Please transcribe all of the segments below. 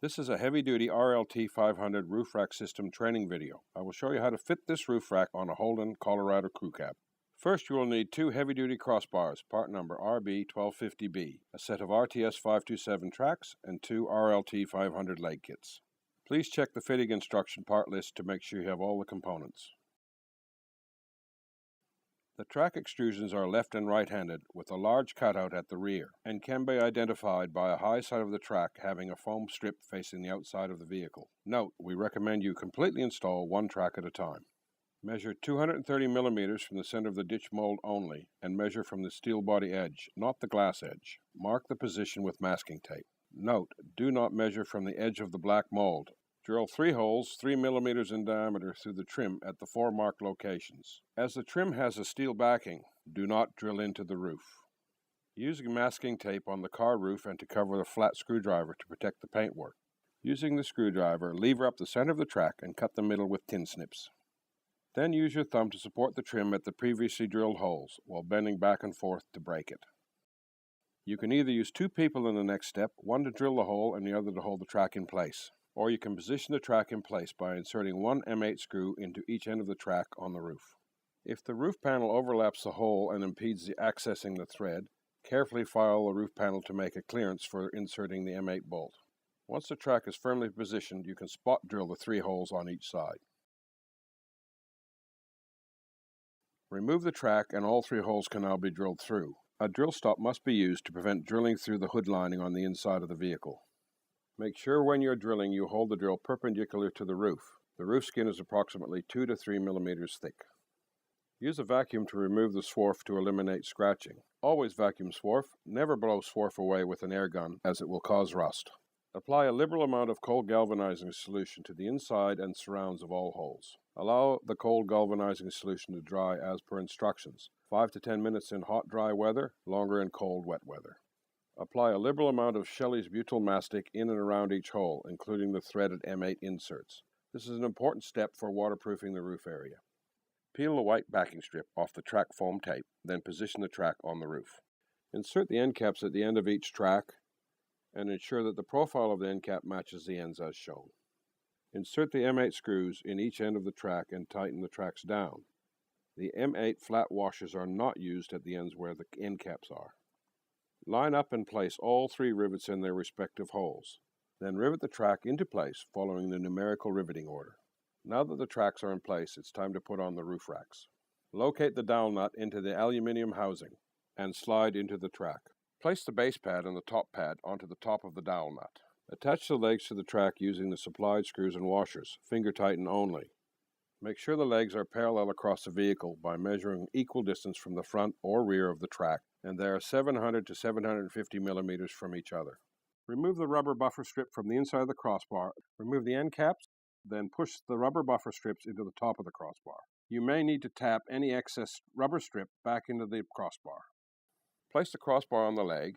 This is a heavy-duty RLT500 roof rack system training video. I will show you how to fit this roof rack on a Holden Colorado crew cab. First, you will need two heavy-duty crossbars, part number RB1250B, a set of RTS527 tracks, and two RLT500 leg kits. Please check the fitting instruction part list to make sure you have all the components. The track extrusions are left and right-handed with a large cutout at the rear and can be identified by a high side of the track having a foam strip facing the outside of the vehicle. Note, we recommend you completely install one track at a time. Measure 230 millimeters from the center of the ditch mold only and measure from the steel body edge, not the glass edge. Mark the position with masking tape. Note, do not measure from the edge of the black mold. Drill 3 holes 3 millimeters in diameter through the trim at the 4 marked locations. As the trim has a steel backing, do not drill into the roof. Using masking tape on the car roof and to cover the flat screwdriver to protect the paintwork. Using the screwdriver, lever up the center of the track and cut the middle with tin snips. Then use your thumb to support the trim at the previously drilled holes while bending back and forth to break it. You can either use 2 people in the next step, one to drill the hole and the other to hold the track in place. Or you can position the track in place by inserting one M8 screw into each end of the track on the roof. If the roof panel overlaps the hole and impedes the accessing the thread, carefully file the roof panel to make a clearance for inserting the M8 bolt. Once the track is firmly positioned, you can spot drill the 3 holes on each side. Remove the track and all 3 holes can now be drilled through. A drill stop must be used to prevent drilling through the hood lining on the inside of the vehicle. Make sure when you're drilling you hold the drill perpendicular to the roof. The roof skin is approximately 2 to 3 millimeters thick. Use a vacuum to remove the swarf to eliminate scratching. Always vacuum swarf. Never blow swarf away with an air gun as it will cause rust. Apply a liberal amount of cold galvanizing solution to the inside and surrounds of all holes. Allow the cold galvanizing solution to dry as per instructions. 5 to 10 minutes in hot dry weather, longer in cold wet weather. Apply a liberal amount of Shelley's butyl mastic in and around each hole, including the threaded M8 inserts. This is an important step for waterproofing the roof area. Peel the white backing strip off the track foam tape, then position the track on the roof. Insert the end caps at the end of each track and ensure that the profile of the end cap matches the ends as shown. Insert the M8 screws in each end of the track and tighten the tracks down. The M8 flat washers are not used at the ends where the end caps are. Line up and place all 3 rivets in their respective holes. Then rivet the track into place following the numerical riveting order. Now that the tracks are in place, it's time to put on the roof racks. Locate the dowel nut into the aluminium housing and slide into the track. Place the base pad and the top pad onto the top of the dowel nut. Attach the legs to the track using the supplied screws and washers, finger tighten only. Make sure the legs are parallel across the vehicle by measuring equal distance from the front or rear of the track, and they are 700 to 750 millimeters from each other. Remove the rubber buffer strip from the inside of the crossbar. Remove the end caps, then push the rubber buffer strips into the top of the crossbar. You may need to tap any excess rubber strip back into the crossbar. Place the crossbar on the leg.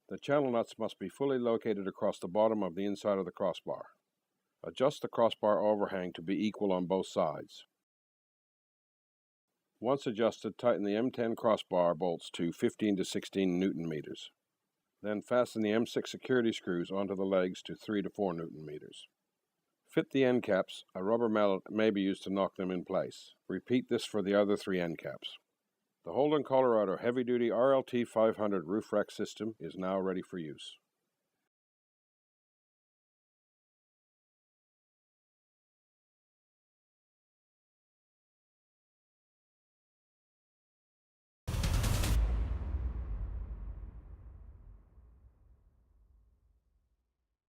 The channel nuts must be fully located across the bottom of the inside of the crossbar. Adjust the crossbar overhang to be equal on both sides. Once adjusted, tighten the M10 crossbar bolts to 15 to 16 Newton meters. Then fasten the M6 security screws onto the legs to 3 to 4 Newton meters. Fit the end caps. A rubber mallet may be used to knock them in place. Repeat this for the other 3 end caps. The Holden Colorado heavy-duty RLT500 roof rack system is now ready for use.